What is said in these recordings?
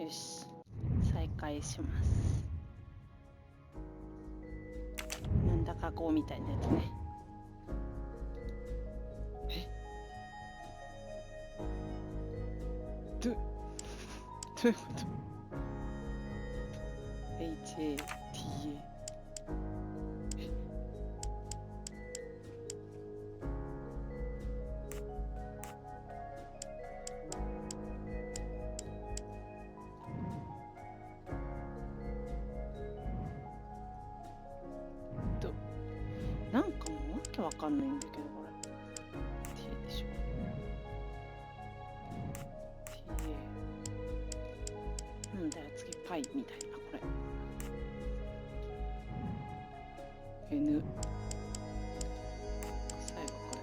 よし、再開します。なんだかこうみたいなやつね。どういうこと？ HATA。 なんかもうわけわかんないんだけど、これ T でしょ。 TA なんだよ、次パイみたいな、これ N、 最後こ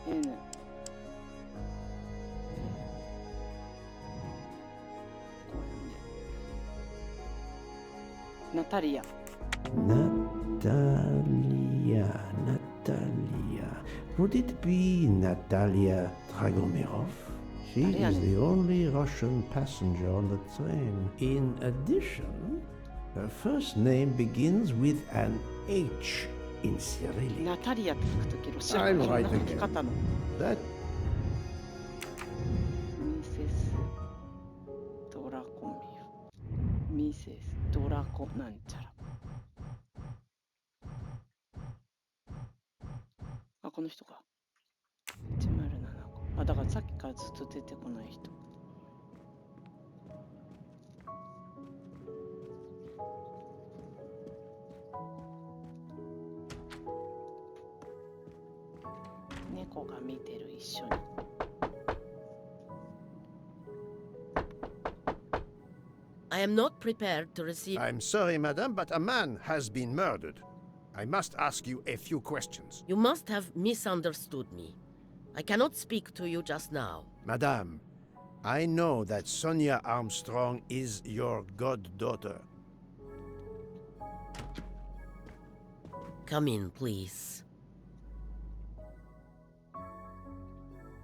れな、 N、 N、 これね、ナタリア。Natalia. Would it be Natalia Dragomirov? She is the only Russian passenger on the train. In addition, her first name begins with an H in Cyrillic. ナタリアって書くときロシア語の書き方の。That ミセスドラコミフ、ミセスドラコなんちゃら。あ、この人か。107個。あ、だからさっきからずっと出てこない人。猫が見てる、一緒に。I am not prepared to receive... I'm sorry, madam, but a man has been murdered. I must ask you a few questions. You must have misunderstood me. I cannot speak to you just now. Madame, I know that Sonia Armstrong is your goddaughter. Come in, please.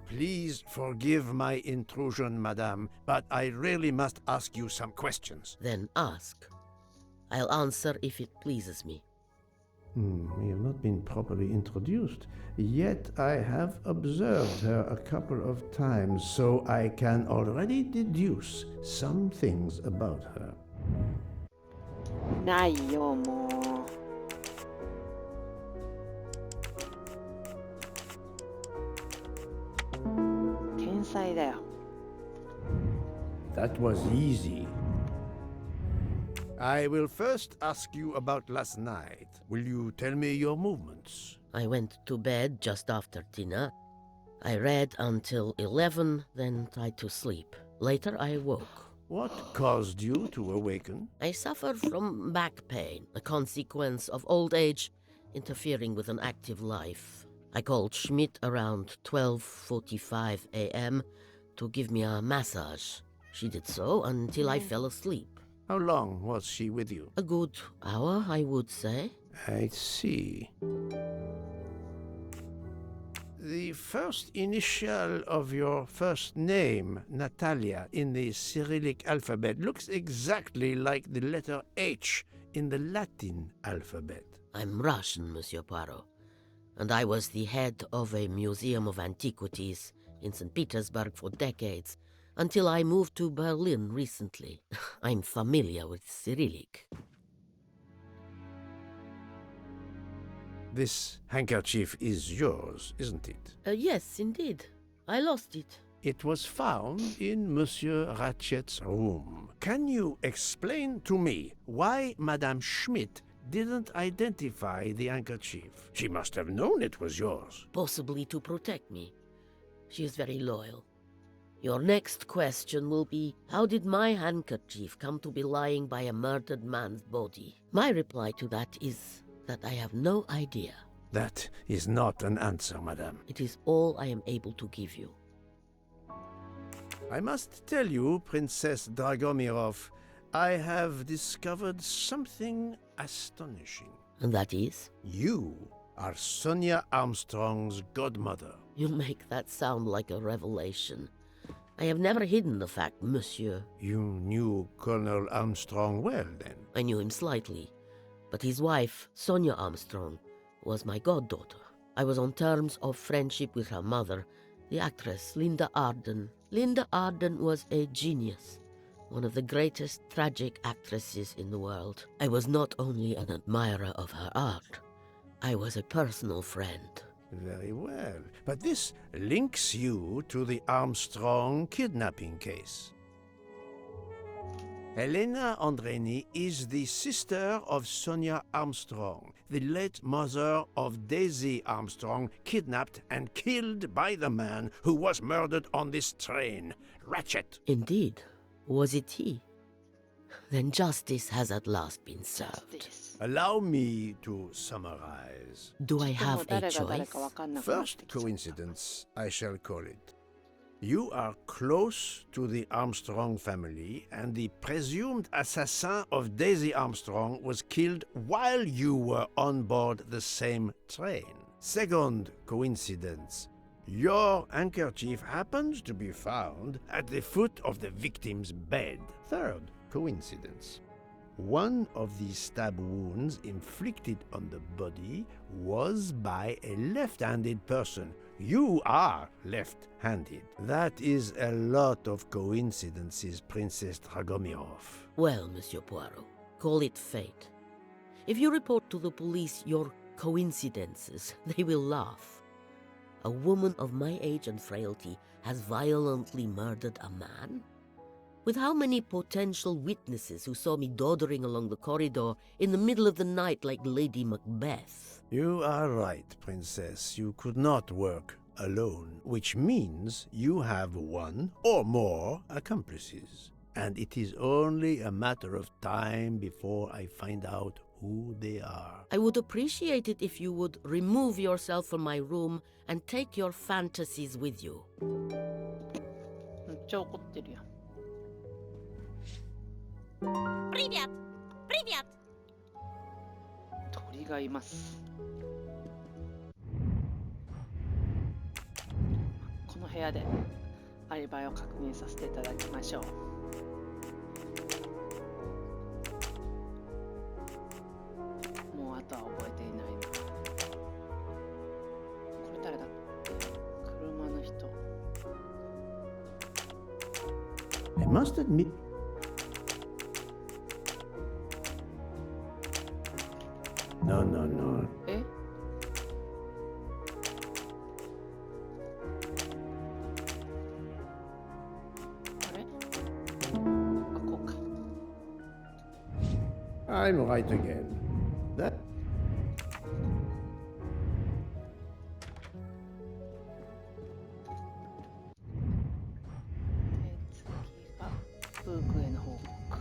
Please forgive my intrusion, madame, but I really must ask you some questions. Then ask. I'll answer if it pleases me. we have not been properly introduced, yet I have observed her a couple of times, so I can already deduce some things about her. ないよ、もう。天才だよ。That was easy. I will first ask you about last night. Will you tell me your movements? I went to bed just after dinner. I read until 11, then tried to sleep. Later I woke. What caused you to awaken? I suffered from back pain, a consequence of old age interfering with an active life. I called Schmidt around 12:45 a.m. to give me a massage. She did so until I fell asleep. How long was she with you? A good hour, I would say. I see. The first initial of your first name, Natalia, in the Cyrillic alphabet looks exactly like the letter H in the Latin alphabet. I'm Russian, Monsieur Poirot, and I was the head of a museum of antiquities in St. Petersburg for decades, until I moved to Berlin recently. I'm familiar with Cyrillic. This handkerchief is yours, isn't it? Yes, indeed. I lost it. It was found in Monsieur Ratchet's room. Can you explain to me why Madame Schmidt didn't identify the handkerchief? She must have known it was yours. Possibly to protect me. She is very loyal. Your next question will be, how did my handkerchief come to be lying by a murdered man's body? My reply to that is that I have no idea. That is not an answer, madame. It is all I am able to give you. I must tell you, Princess Dragomirov, I have discovered something astonishing. And that is? You are Sonia Armstrong's godmother. You make that sound like a revelation. I have never hidden the fact, monsieur. You knew Colonel Armstrong well, then? I knew him slightly, but his wife, Sonia Armstrong, was my goddaughter. I was on terms of friendship with her mother, the actress Linda Arden. Linda Arden was a genius, one of the greatest tragic actresses in the world. I was not only an admirer of her art, I was a personal friend. Very well. But this links you to the Armstrong kidnapping case. Elena Andreni is the sister of Sonia Armstrong, the late mother of Daisy Armstrong, kidnapped and killed by the man who was murdered on this train, Ratchet. Indeed. Was it he? Then justice has at last been served. This. Allow me to summarize. Do I have a 誰が誰 choice? かわかんなくなって First きちゃう coincidence, I shall call it. You are close to the Armstrong family, and the presumed assassin of Daisy Armstrong was killed while you were on board the same train. Second coincidence. Your handkerchief happens to be found at the foot of the victim's bed. Third coincidence. One of the stab wounds inflicted on the body was by a left-handed person. You are left-handed. That is a lot of coincidences, Princess Dragomirov. Well, Monsieur Poirot, call it fate. If you report to the police your coincidences, they will laugh. A woman of my age and frailty has violently murdered a man? With how many potential witnesses who saw me doddering along the corridor in the middle of the night like Lady Macbeth? You are right, Princess. You could not work alone, which means you have one or more accomplices. And it is only a matter of time before I find out who they are. I would appreciate it if you would remove yourself from my room and take your fantasies with you. めっちゃ怒ってるやん。 Привет! Привет! 鳥がいます。この部屋でアリバイを確認させていただきましょう。もうあとは覚えていないな。これ誰だ？車の人。 I must admit, no. え？あれ？あ、こうか。 I'm right again. That 次がブークへの報告。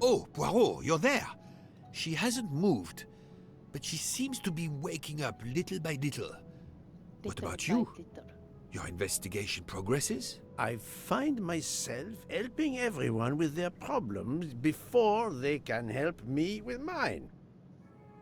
Oh, Poirot, you're there. She hasn't moved, but she seems to be waking up little by little. What about you? Your investigation progresses? I find myself helping everyone with their problems before they can help me with mine.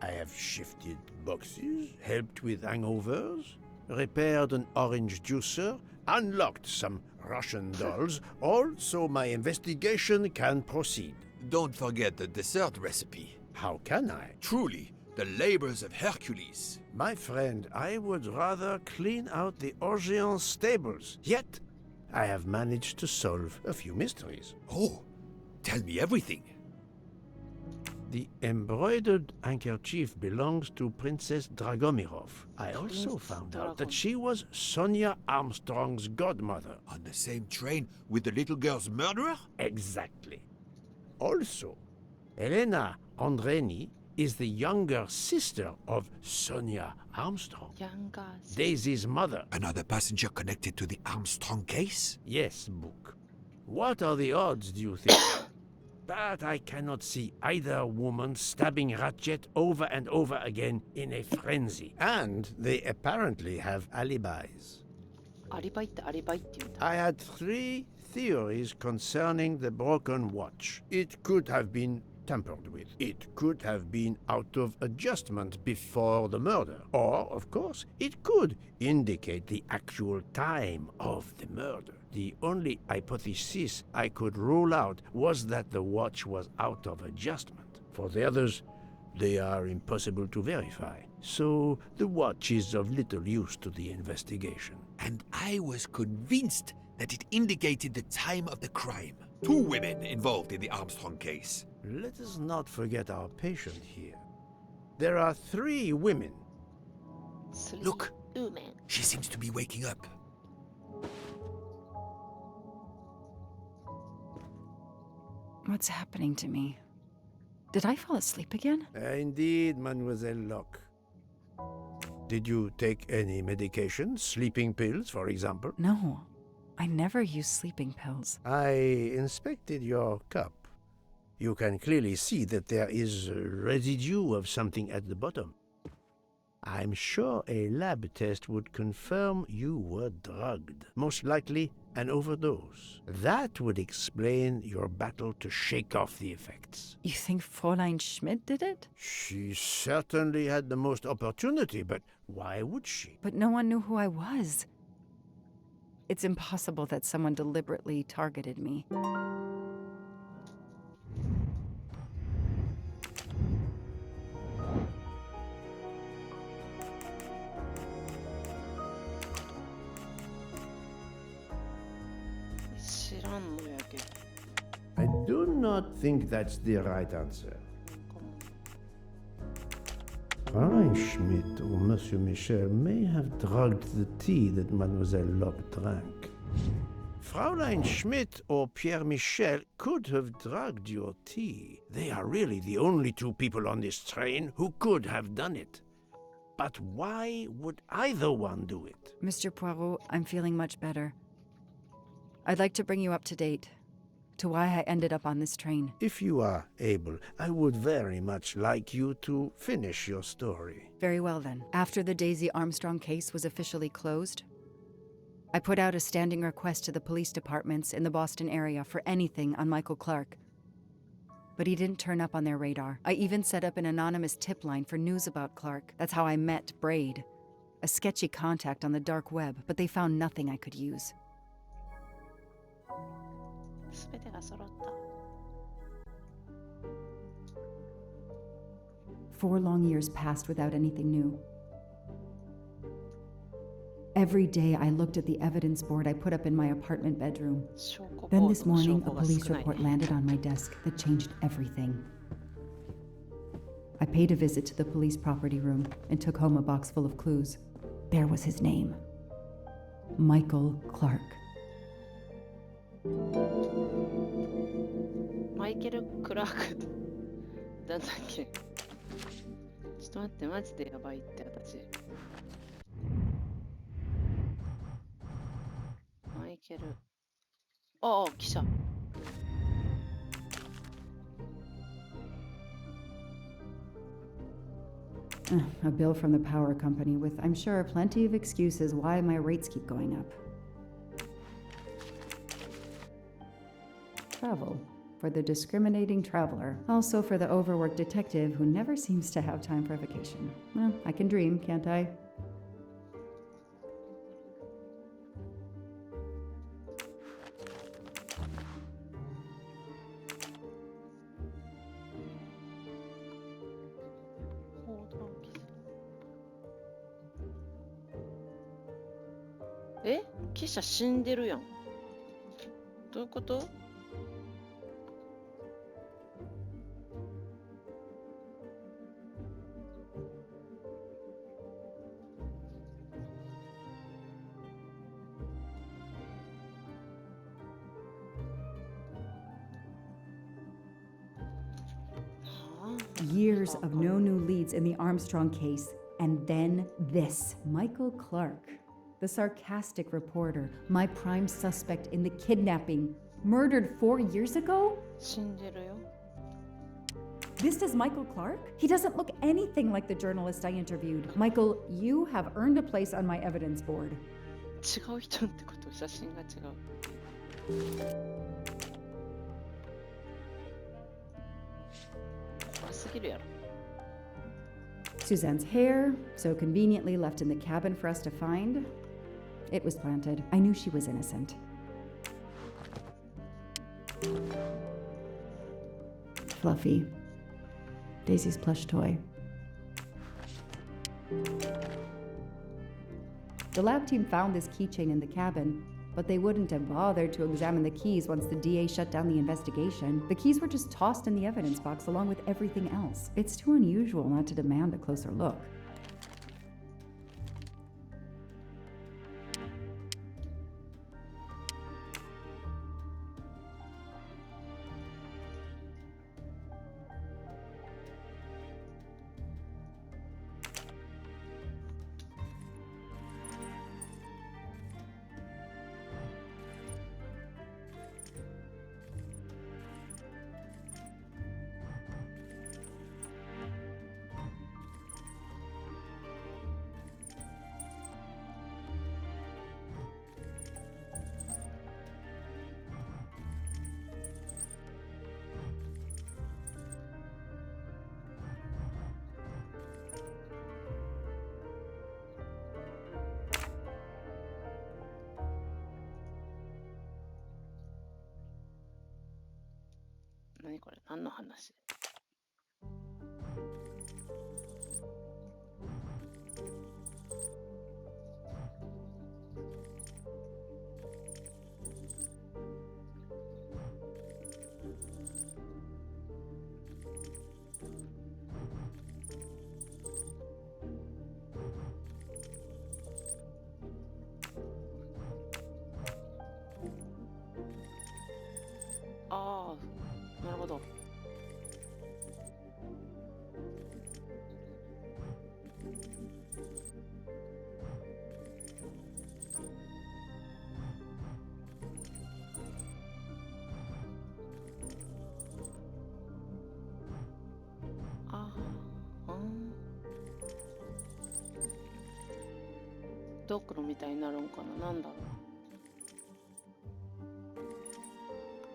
I have shifted boxes, helped with hangovers, repaired an orange juicer, unlocked some Russian dolls, all so my investigation can proceed. Don't forget the dessert recipe. How can I? Truly, the labors of Hercules. My friend, I would rather clean out the Orgeon stables. Yet, I have managed to solve a few mysteries. Oh, tell me everything. The embroidered handkerchief belongs to Princess Dragomirov. I also found out that she was Sonia Armstrong's godmother. On the same train with the little girl's murderer? Exactly. Also, Elena Andreni is the younger sister of Sonia Armstrong, ヤンガース。 Daisy's mother. Another passenger connected to the Armstrong case? Yes, Book. What are the odds, do you think? But I cannot see either woman stabbing Ratchet over and over again in a frenzy. And they apparently have alibis. アリバイってアリバイって言うんだ。 I had 3 theories concerning the broken watch. It could have been tampered with. It could have been out of adjustment before the murder. Or, of course, it could indicate the actual time of the murder. The only hypothesis I could rule out was that the watch was out of adjustment. For the others, they are impossible to verify. So the watch is of little use to the investigation. And I was convinced that it indicated the time of the crime. 2 women involved in the Armstrong case. Let us not forget our patient here. There are 3 women. Look, Woman. she seems to be waking up. What's happening to me? Did I fall asleep again? Indeed, Mademoiselle Locke. Did you take any medication? Sleeping pills, for example? No, I never use sleeping pills. I inspected your cup. You can clearly see that there is a residue of something at the bottom. I'm sure a lab test would confirm you were drugged. Most likely an overdose. That would explain your battle to shake off the effects. You think Fräulein Schmidt did it? She certainly had the most opportunity, but why would she? But no one knew who I was. It's impossible that someone deliberately targeted me. I do not think that's the right answer. Fräulein Schmidt or Monsieur Michel may have drugged the tea that Mademoiselle Locke drank. Fräulein Schmidt or Pierre Michel could have drugged your tea. They are really the only 2 people on this train who could have done it. But why would either one do it? Mr. Poirot, I'm feeling much better. I'd like to bring you up to date to why I ended up on this train. If you are able, I would very much like you to finish your story. Very well then. After the Daisy Armstrong case was officially closed, I put out a standing request to the police departments in the Boston area for anything on Michael Clark. But he didn't turn up on their radar. I even set up an anonymous tip line for news about Clark. That's how I met Braid, a sketchy contact on the dark web, but they found nothing I could use. 全てが揃った。 4 long years passed without anything new. Every day I looked at the evidence board I put up in my apartment bedroom. 証拠ボ Then ー this ドの証 morning, 拠 a が police 少ない。 report landed on my desk that changed everything. I paid a visit to the police property room and took home a box full of clues. There was his name. Michael Clark. マイケル・クラークなんだっけ。ちょっと待って、マジでやばいって私。マイケル。ああ、記者。A bill from the power company with, I'm sure, plenty of excuses why my rates keep going up. Travel. For the discriminating traveler. Also for the overworked detective who never seems to have time for vacation. Well, I can dream, can't I? Eh? 記者死んでるやん。どういうこと？Years of no new leads in the Armstrong case, and then this. Michael Clark, the sarcastic reporter, my prime suspect in the kidnapping, murdered 4 years ago? 死んでるよ。 This is Michael Clark? He doesn't look anything like the journalist I interviewed. Michael, you have earned a place on my evidence board. 違う人ってこと？写真が違う。すぎるやろ。 Suzanne's hair, so conveniently left in the cabin for us to find. It was planted. I knew she was innocent. Fluffy. Daisy's plush toy. The lab team found this keychain in the cabin, but they wouldn't have bothered to examine the keys once the DA shut down the investigation. The keys were just tossed in the evidence box along with everything else. It's too unusual not to demand a closer look.何これ、何の話？ああ、なるほど。ああ、ドクロみたいになるんかな、なんだろう。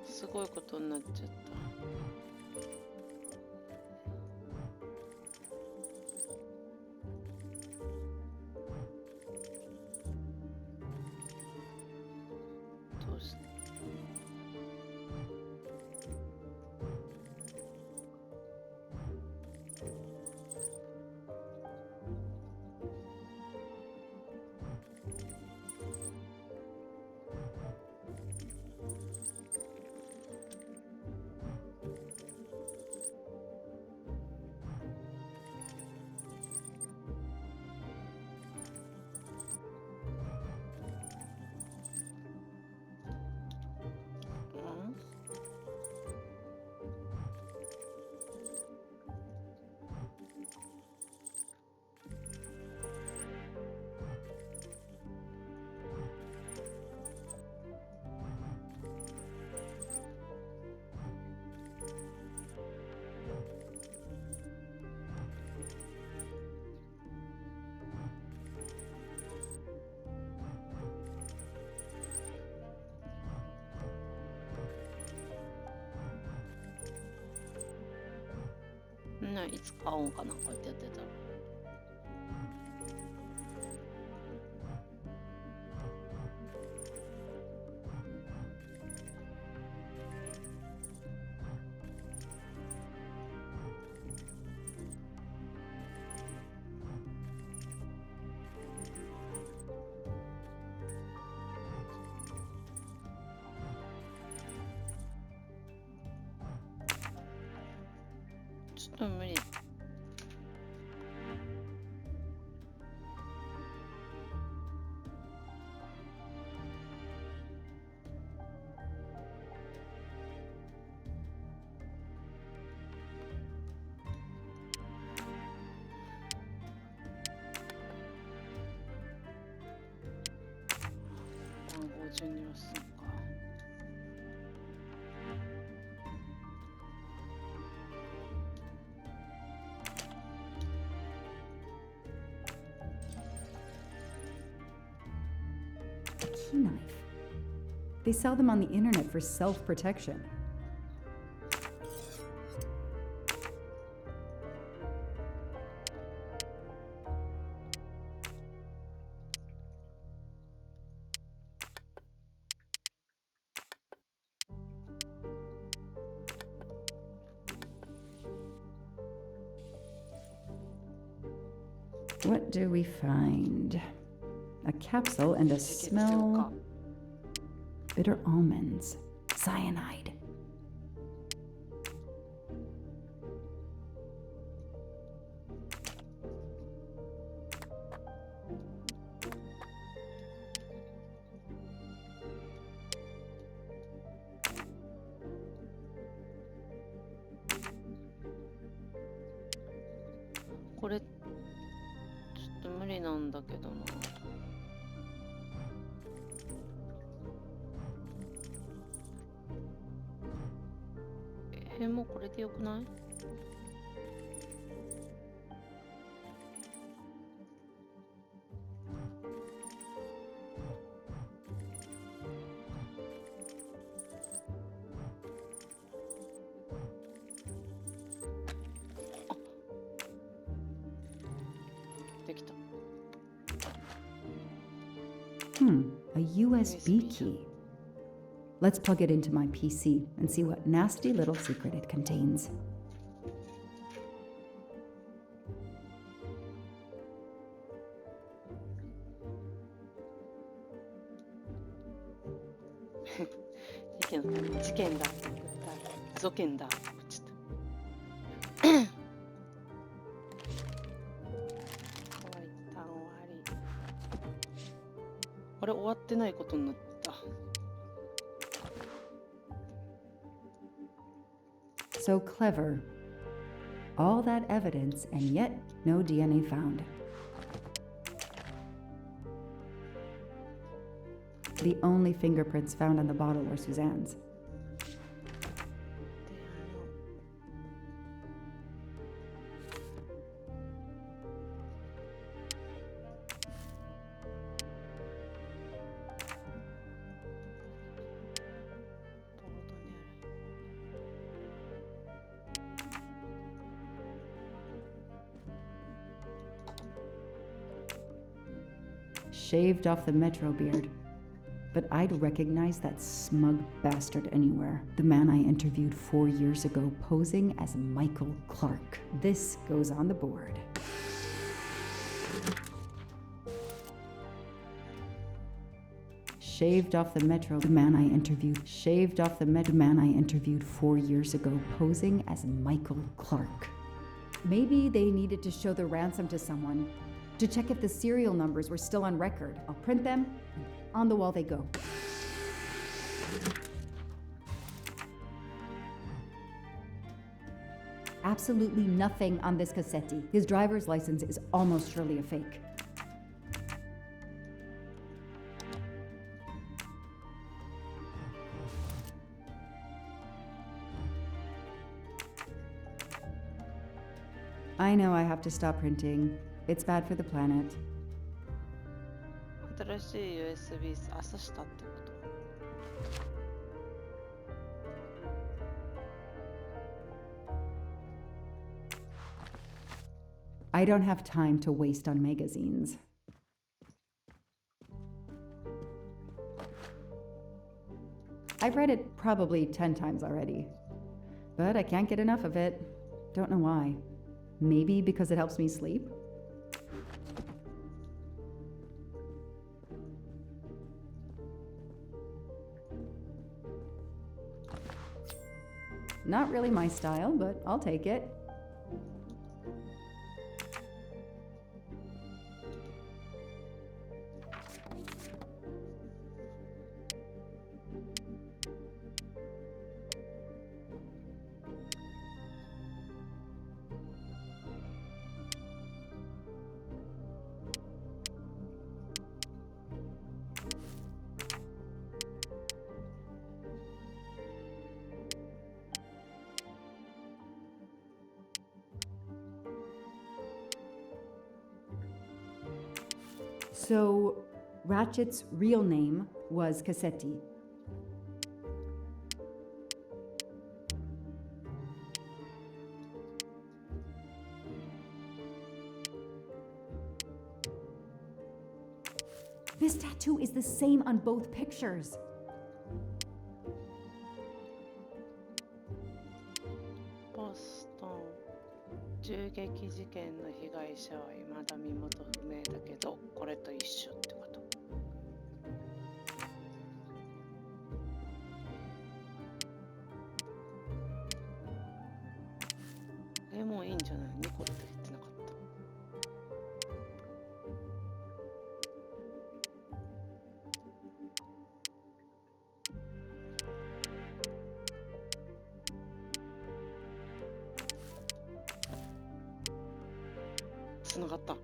すごいことになっちゃった。どうして？いつ買おうかな、こうやってやってたら。ちょっと無理。番号順に押すのか。Key knife. They sell them on the internet for self-protection. what do we find? A capsule and a smell. Bitter almonds. Cyanide.これちょっと無理なんだけどな。もうこれでよくない？できた。A USB key. Let's plug it into my PC and see what nasty little secret it contains. So clever. All that evidence and yet no DNA found. The only fingerprints found on the bottle were Suzanne's. Shaved off the Metro beard. But I'd recognize that smug bastard anywhere. The man I interviewed 4 years ago posing as Michael Clark. This goes on the board. Shaved off the Metro. The man I interviewed. Shaved off the man I interviewed 4 years ago posing as Michael Clark. Maybe they needed to show the ransom to someone to check if the serial numbers were still on record. I'll print them. On the wall they go. Absolutely nothing on this Cassetti. His driver's license is almost surely a fake. I know I have to stop printing. It's bad for the planet. 新しい USB 朝したってこと？ I don't have time to waste on magazines. I've read it probably 10 times already, but I can't get enough of it. Don't know why. Maybe because it helps me sleep? Not really my style, but I'll take it. So, Ratchet's real name was Cassetti. This tattoo is the same on both pictures. Boston. 銃撃事件の被害者は未だ身元不明だけど、これと一緒ってこと。もういいんじゃない？2個って言ってなかった。つながった。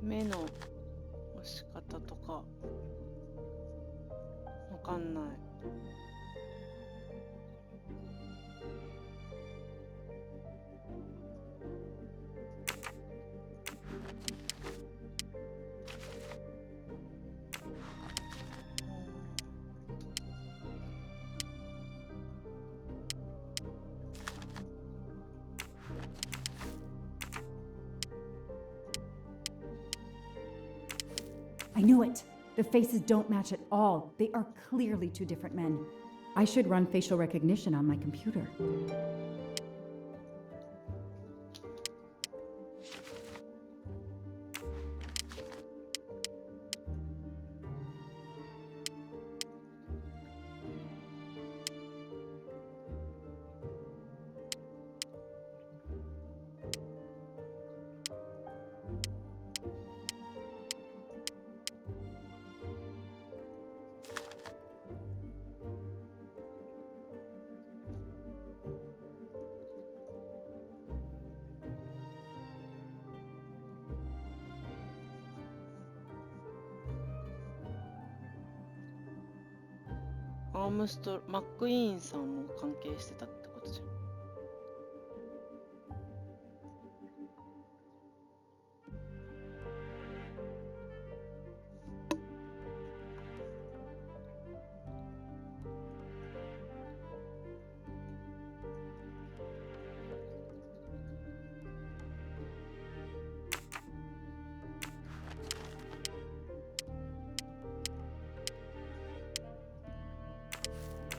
目の押し方とかわかんない。I knew it! The faces don't match at all. They are clearly two different men. I should run facial recognition on my computer.マックイーンさんも関係してたってことじゃん。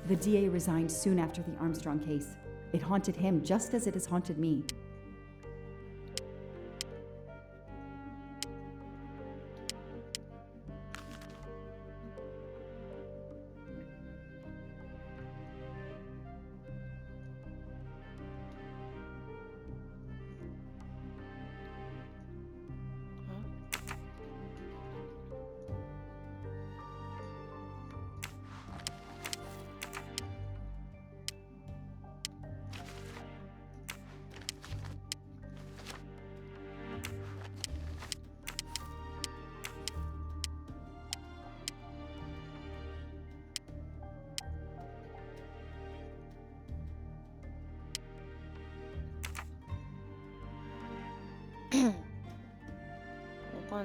The DA resigned soon after the Armstrong case. It haunted him just as it has haunted me.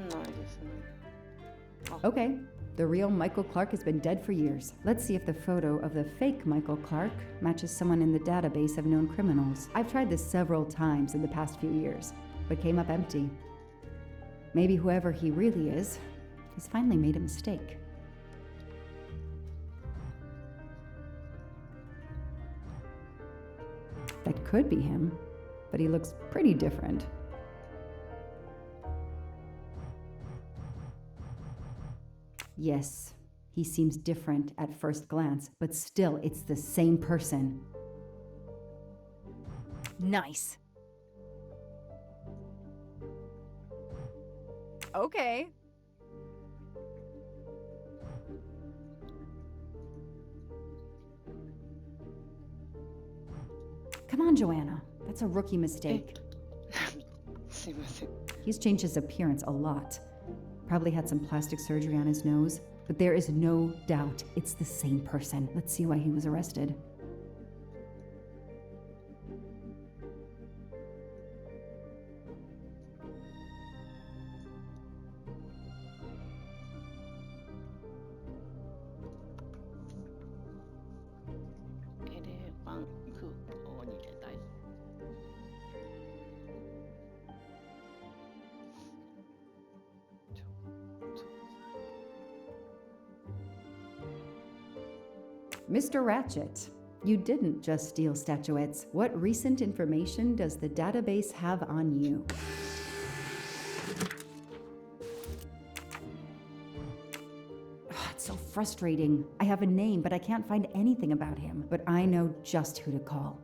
んないですね。Okay, the real Michael Clark has been dead for years. Let's see if the photo of the fake Michael Clark matches someone in the database of known criminals. I've tried this several times in the past few years, but came up empty. Maybe whoever he really is has finally made a mistake. That could be him, but he looks pretty different. Yes, he seems different at first glance, but still, it's the same person. Nice. Okay. Come on, Joanna. That's a rookie mistake. すいません。 He's changed his appearance a lot. Probably had some plastic surgery on his nose. But there is no doubt it's the same person. Let's see why he was arrested. Mr. Ratchet, you didn't just steal statuettes. What recent information does the database have on you? It's so frustrating. I have a name, but I can't find anything about him. But I know just who to call.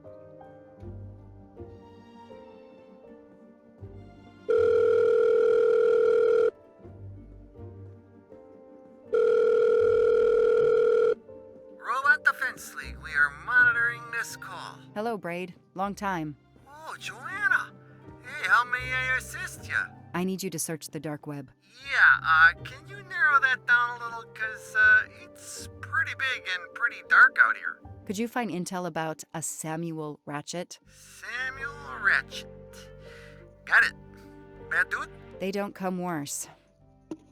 Robot Defense League, we are monitoring this call. Hello, Braid. Long time. Oh, Joanna. Hey, how may I assist you? I need you to search the dark web. Yeah, can you narrow that down a little? Cause, it's pretty big and pretty dark out here. Could you find intel about a Samuel Ratchet? Samuel Ratchet. Got it. Bad dude? They don't come worse.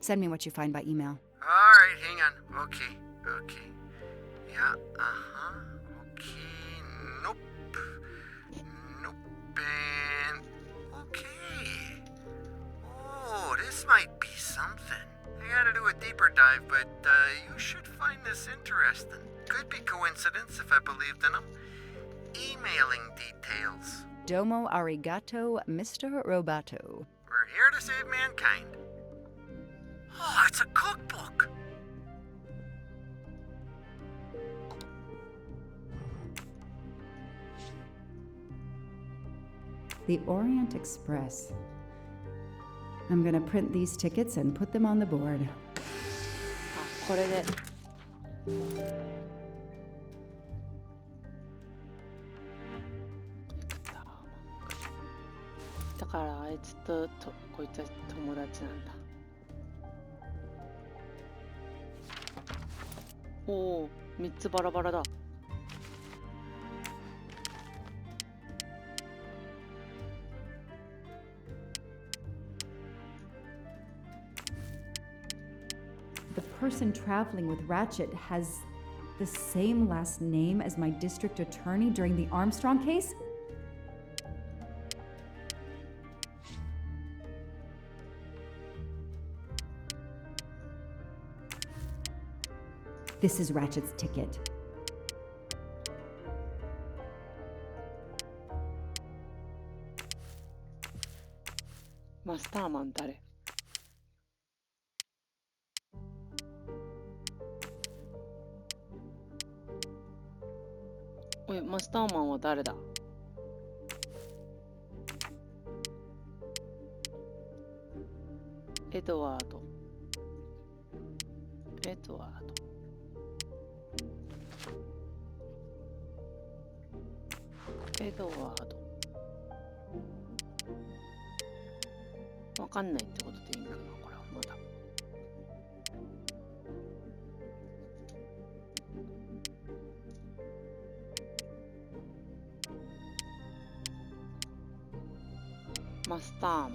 Send me what you find by email. Alright, hang on. Okay. Yeah, okay. Nope. And okay. Oh, this might be something. I gotta do a deeper dive, but you should find this interesting. Could be coincidence if I believed in them. Emailing details. Domo arigato, Mr. Roboto. We're here to save mankind. Oh, it's a cookbook. The Orient Express. I'm gonna print these tickets and put them on the board. これで。だからあいつとこいつは友達なんだ。おお、3つバラバラだ。The person traveling with Ratchet has the same last name as my district attorney during the Armstrong case? This is Ratchet's ticket. Masterman 誰？おい、マスターマンは誰だ？エドワード。エドワード。エドワード。わかんないってことでいいんかな、これはまだ。マスターマン。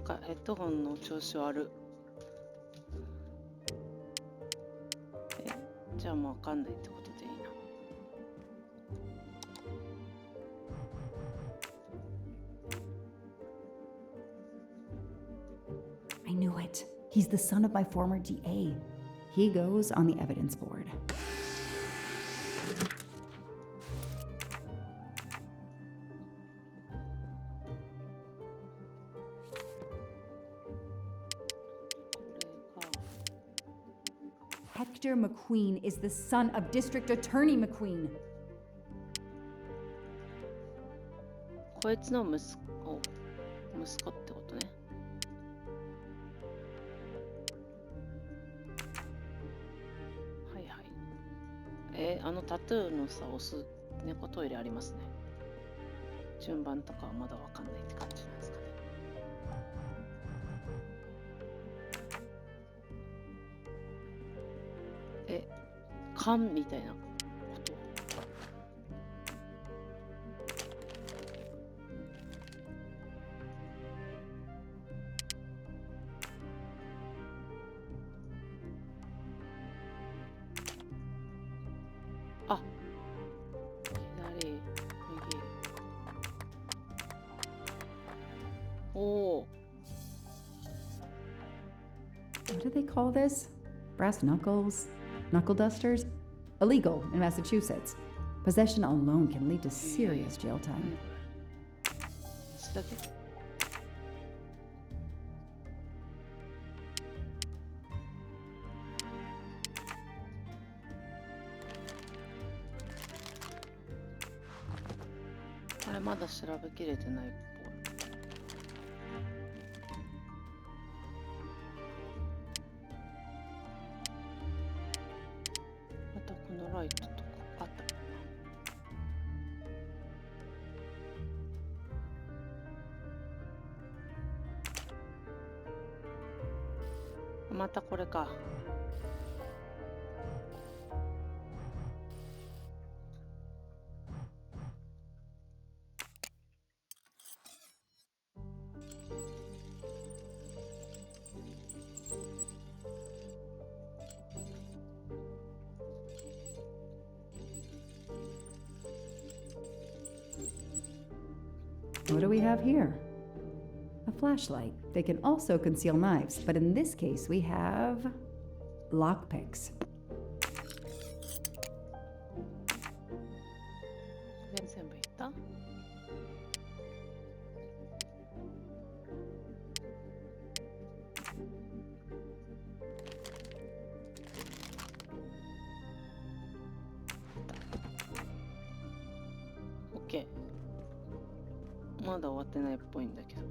かヘッドホンの調子悪。じゃあもうわかんないってことでいいな。I knew it. He's the son of my former DA. He goes on the evidence board. Hector McQueen is the son of District Attorney McQueen. こいつの息子ってことね。はいはい。あのタトゥーのさ、押す猫トイレありますね。順番とかはまだわかんないって感じなんですかね。缶みたいなこと。あ、左、右。おお。What do they call this? Brass knuckles? Knuckle dusters? Illegal in Massachusetts. Possession alone can lead to serious jail time. それだけ。これまだ調べきれてないっぽい。あとこのライトとかあった。またこれか。What do we have here? A flashlight. They can also conceal knives, but in this case we have lockpicks. 全部いった？オッケー。まだ終わってないっぽいんだけど。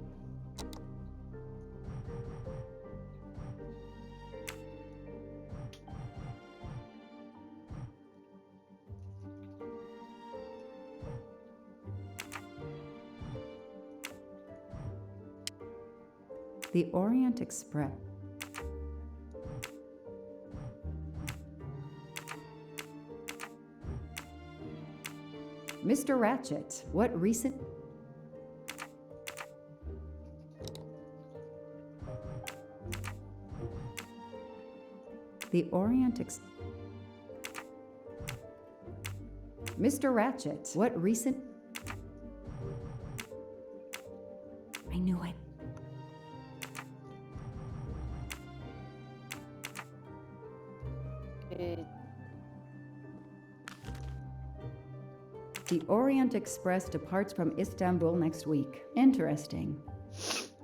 The Orient Express. Mr. Ratchet, what recent... The Orient Express. Mr. Ratchet, what recent... I knew it. The Orient Express departs from Istanbul next week. Interesting.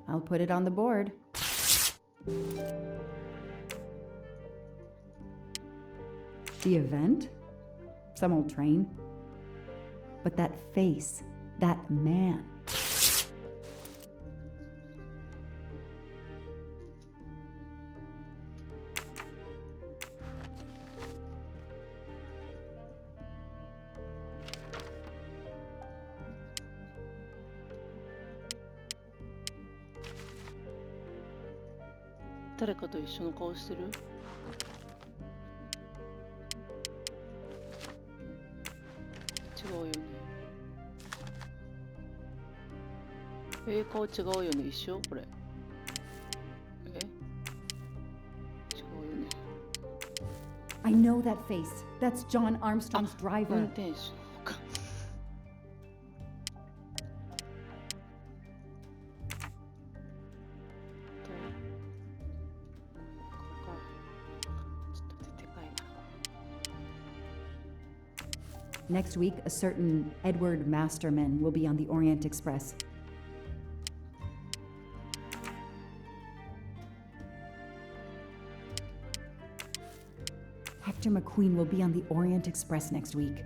I'll put it on the board. The event? Some old train. But that face, that man.誰かと一緒の顔してる？違うよね。顔違うよね。一緒これ。I know that face. That's John Armstrong's 運 driver. 転手の方か。ここか。ちょっとでかいな。 Next week, a certain Edward Masterman will be on the Orient Express. Hector McQueen will be on the Orient Express next week.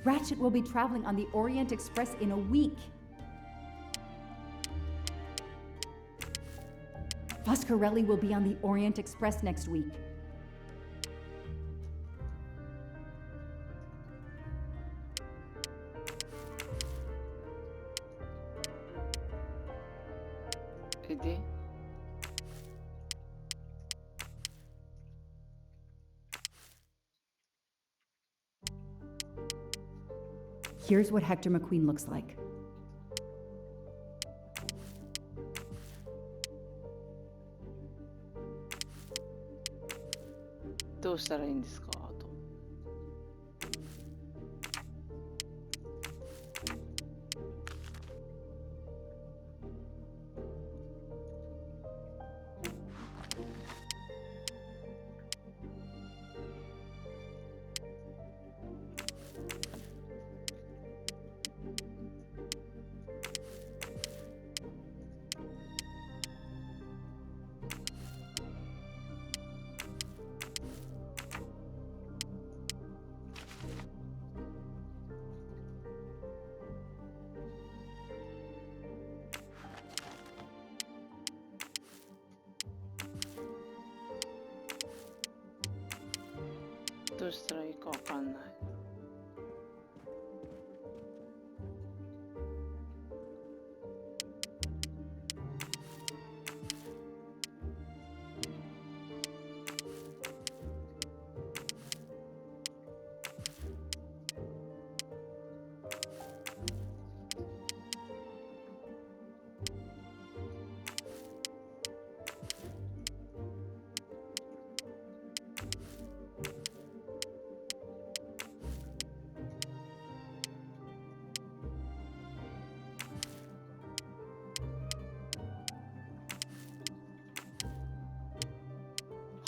Ratchet will be traveling on the Orient Express in a week. Foscarelli will be on the Orient Express next week.で、Here's what Hector McQueen looks like. どうしたらいいんですか？あと。どうしたらいいかわかんない。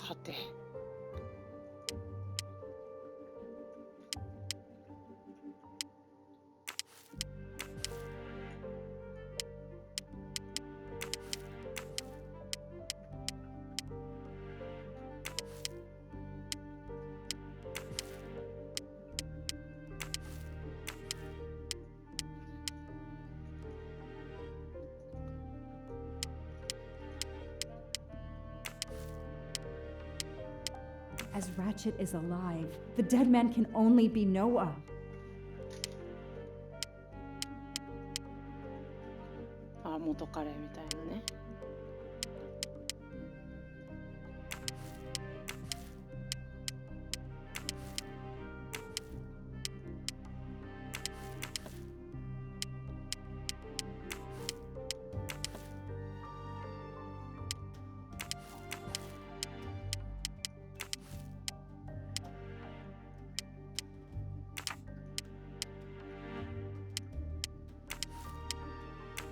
はて。As Ratchet is alive, the dead man can only be Noah. あ、元彼みたいなね。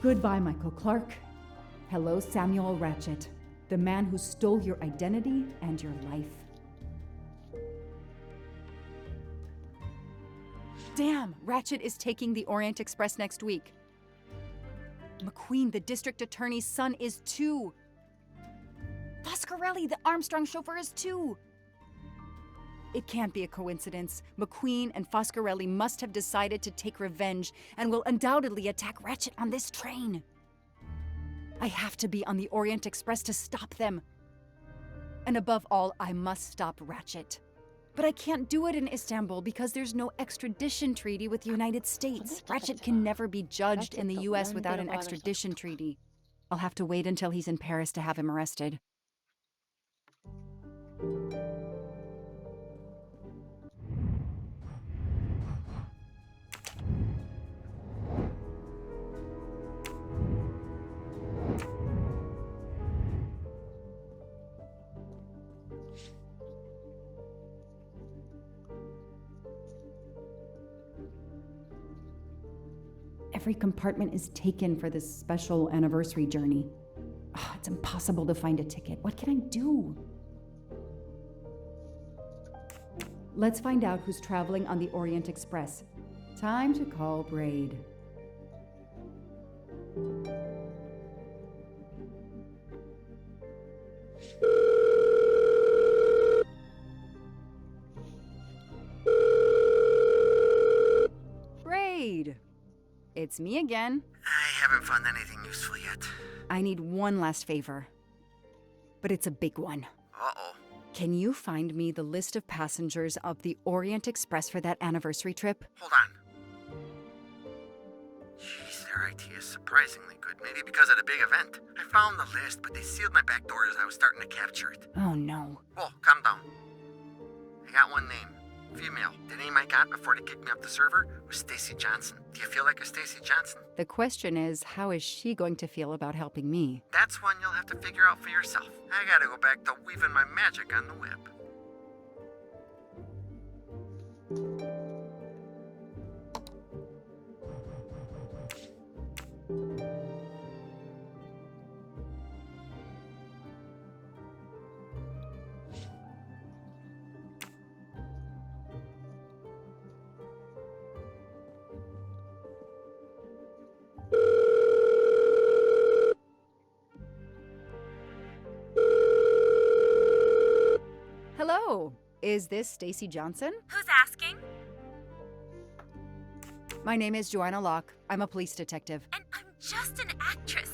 Goodbye, Michael Clark. Hello, Samuel Ratchet, the man who stole your identity and your life. Damn, Ratchet is taking the Orient Express next week. McQueen, the district attorney's son, is too. Foscarelli, the Armstrong chauffeur, is too. It can't be a coincidence. McQueen and Foscarelli must have decided to take revenge and will undoubtedly attack Ratchet on this train. I have to be on the Orient Express to stop them. And above all, I must stop Ratchet. But I can't do it in Istanbul because there's no extradition treaty with the United States. Ratchet can never be judged in the US without an extradition treaty. I'll have to wait until he's in Paris to have him arrested. Every compartment is taken for this special anniversary journey. It's impossible to find a ticket. What can I do? Let's find out who's traveling on the Orient Express. Time to call Braid. Braid! It's me again. I haven't found anything useful yet. I need one last favor. But it's a big one. Uh-oh. Can you find me the list of passengers of the Orient Express for that anniversary trip? Hold on. Jeez, their IT is surprisingly good. Maybe because of the big event. I found the list, but they sealed my back door as I was starting to capture it. Oh no. Whoa, calm down. I got one name. Female. The name I got before they kicked me off the server was Stacy Johnson. Do you feel like a Stacy Johnson? The question is, how is she going to feel about helping me? That's one you'll have to figure out for yourself. I gotta go back to weaving my magic on the web. Hello, is this Stacy Johnson? Who's asking? My name is Joanna Locke. I'm a police detective. And I'm just an actress.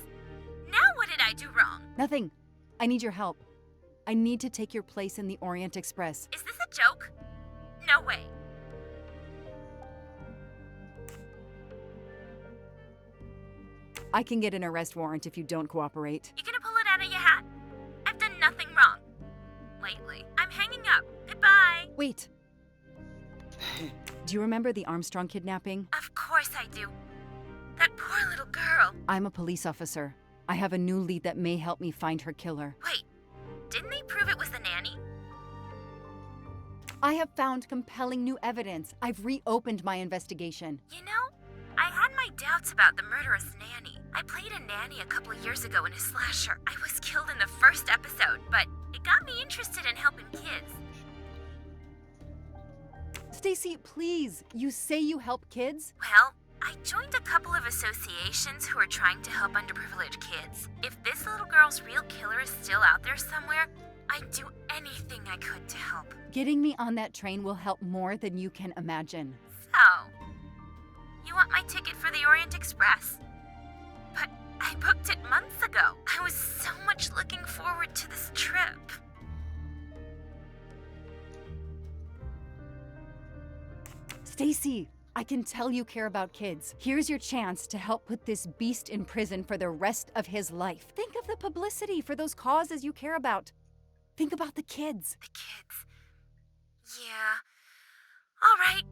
Now what did I do wrong? Nothing. I need your help. I need to take your place in the Orient Express. Is this a joke? No way. I can get an arrest warrant if you don't cooperate. You gonna pull it out of your hat? I've done nothing wrong. Lately. I'm hanging up. Goodbye. Wait. Do you remember the Armstrong kidnapping? Of course I do. That poor little girl. I'm a police officer. I have a new lead that may help me find her killer. Wait, didn't they prove it was the nanny? I have found compelling new evidence. I've reopened my investigation. You know, I had my doubts about the murderous nanny. I played a nanny a couple of years ago in a slasher. I was killed in the first episode, but it got me interested in helping kids. Stacy, please. You say you help kids? Well, I joined a couple of associations who are trying to help underprivileged kids. If this little girl's real killer is still out there somewhere, I'd do anything I could to help. Getting me on that train will help more than you can imagine. So, you want my ticket for the Orient Express? But I booked it months ago. I was so much looking forward to this trip. Stacy, I can tell you care about kids. Here's your chance to help put this beast in prison for the rest of his life. Think of the publicity for those causes you care about. Think about the kids. The kids. Yeah. All right.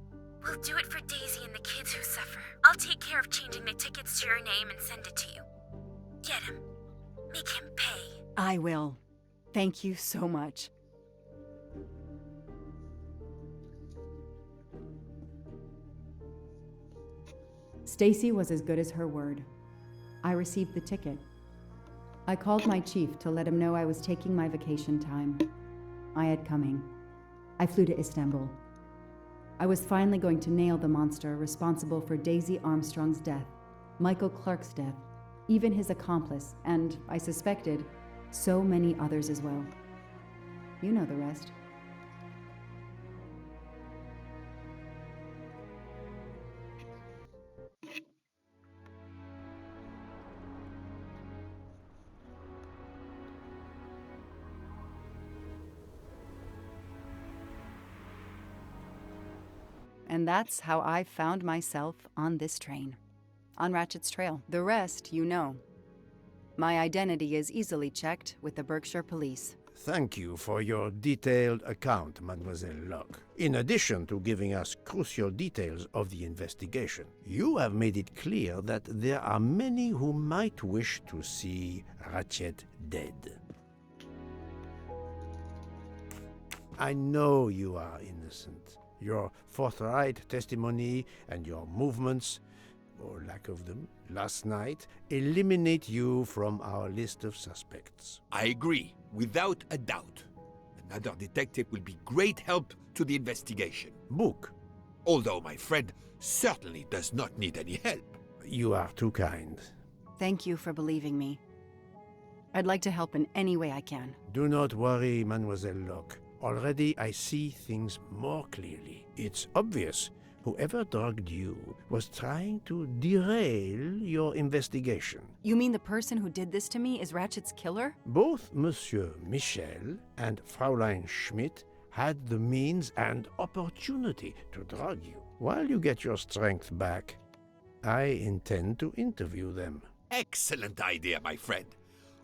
We'll do it for Daisy and the kids who suffer. I'll take care of changing the tickets to your name and send it to you. Get him. Make him pay. I will. Thank you so much. Stacy was as good as her word. I received the ticket. I called my chief to let him know I was taking my vacation time. I had coming. I flew to Istanbul. I was finally going to nail the monster responsible for Daisy Armstrong's death, Michael Clark's death, even his accomplice, and, I suspected, so many others as well. You know the rest. And that's how I found myself on this train. On Ratchet's trail. The rest, you know. My identity is easily checked with the Berkshire Police. Thank you for your detailed account, Mademoiselle Locke. In addition to giving us crucial details of the investigation, you have made it clear that there are many who might wish to see Ratchet dead. I know you are innocent. Your forthright testimony and your movements or lack of them, last night eliminate you from our list of suspects. I agree, without a doubt. Another detective will be great help to the investigation. Book. Although my friend certainly does not need any help. You are too kind. Thank you for believing me. I'd like to help in any way I can. Do not worry, Mademoiselle Locke. Already I see things more clearly. It's obvious whoever drugged you was trying to derail your investigation. You mean the person who did this to me is Ratchet's killer? Both Monsieur Michel and Fraulein Schmidt had the means and opportunity to drug you. While you get your strength back, I intend to interview them. Excellent idea, my friend.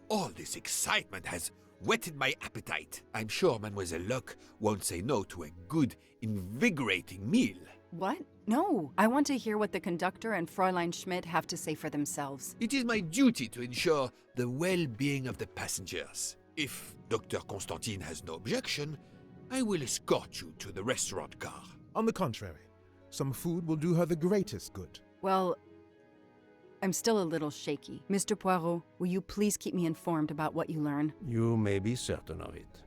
All this excitement has whetted my appetite. I'm sure Mademoiselle Locke won't say no to a good, invigorating meal. What? No. I want to hear what the conductor and Fräulein Schmidt have to say for themselves. It is my duty to ensure the well-being of the passengers. If Dr. Constantine has no objection, I will escort you to the restaurant car. On the contrary, some food will do her the greatest good. Well, I'm still a little shaky. Mr. Poirot, will you please keep me informed about what you learn? You may be certain of it.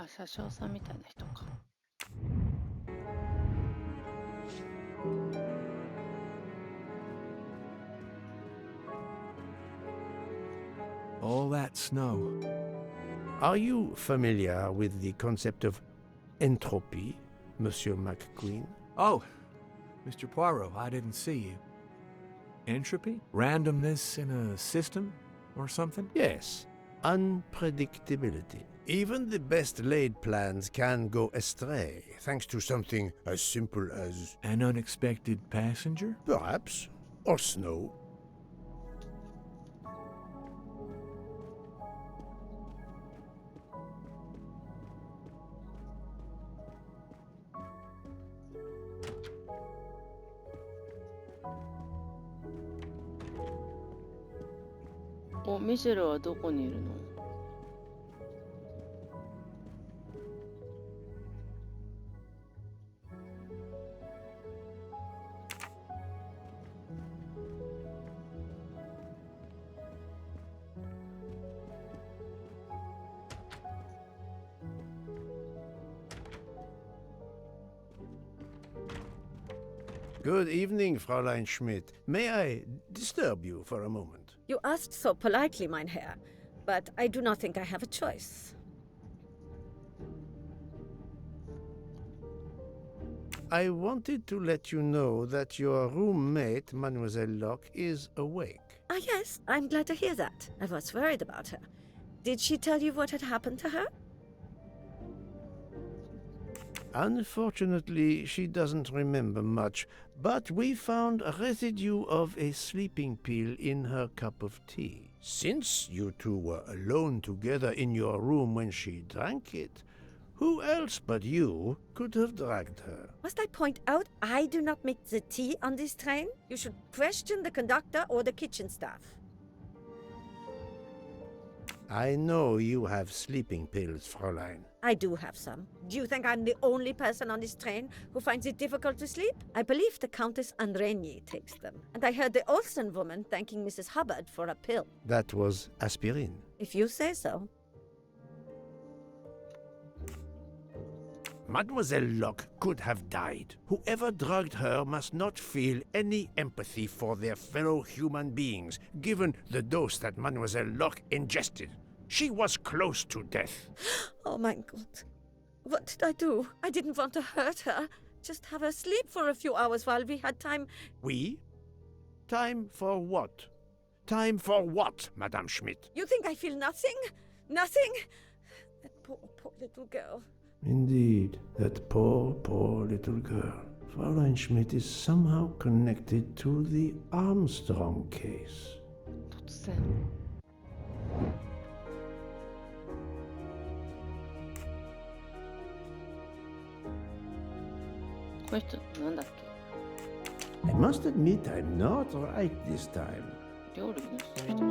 あ、車掌さんみたいな人か。All that snow. Are you familiar with the concept of entropy, Monsieur McQueen? Oh, Mr. Poirot, I didn't see you. Entropy? Randomness in a system or something? Yes, unpredictability. Even the best laid plans can go astray, thanks to something as simple as... An unexpected passenger? Perhaps, or snow.お、ミシェルはどこにいるのGood evening, Fräulein Schmidt. May I disturb you for a moment? You asked so politely, mein Herr, but I do not think I have a choice. I wanted to let you know that your roommate, Mademoiselle Locke, is awake. Ah, yes, I'm glad to hear that. I was worried about her. Did she tell you what had happened to her? Unfortunately, she doesn't remember much, but we found a residue of a sleeping pill in her cup of tea. Since you two were alone together in your room when she drank it, who else but you could have dragged her? Must I point out I do not make the tea on this train? You should question the conductor or the kitchen staff. I know you have sleeping pills, Fräulein. I do have some. Do you think I'm the only person on this train who finds it difficult to sleep? I believe the Countess Andreni takes them. And I heard the Olsen woman thanking Mrs. Hubbard for a pill. That was aspirin. If you say so. Mademoiselle Locke could have died. Whoever drugged her must not feel any empathy for their fellow human beings, given the dose that Mademoiselle Locke ingested. She was close to death. Oh my God. What did I do? I didn't want to hurt her. Just have her sleep for a few hours while we had time. We? Time for what? Time for what, Madame Schmidt? You think I feel nothing? Nothing? That poor little girl. Indeed, that poor little girl. Fräulein Schmidt is somehow connected to the Armstrong case. 突然。この人なんだっけ？ I must admit I'm not right this time. 料理のしてる人。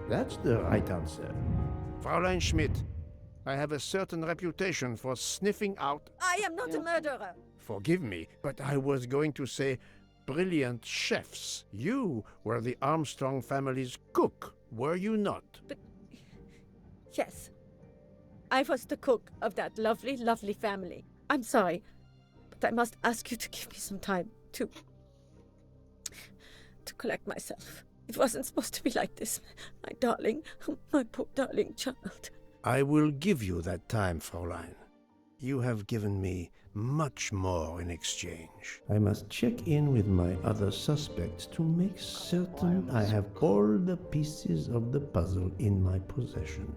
That's the right answer. Fräulein Schmidt, I have a certain reputation for sniffing out. I am not a murderer. Forgive me, but I was going to say brilliant chefs. You were the Armstrong family's cook, were you not? Yes. I was the cook of that lovely, lovely family. I'm sorry, but I must ask you to give me some time to collect myself. It wasn't supposed to be like this. My darling, my poor darling child. I will give you that time, Fräulein. You have given me much more in exchange. I must check in with my other suspects to make certain I have all the pieces of the puzzle in my possession.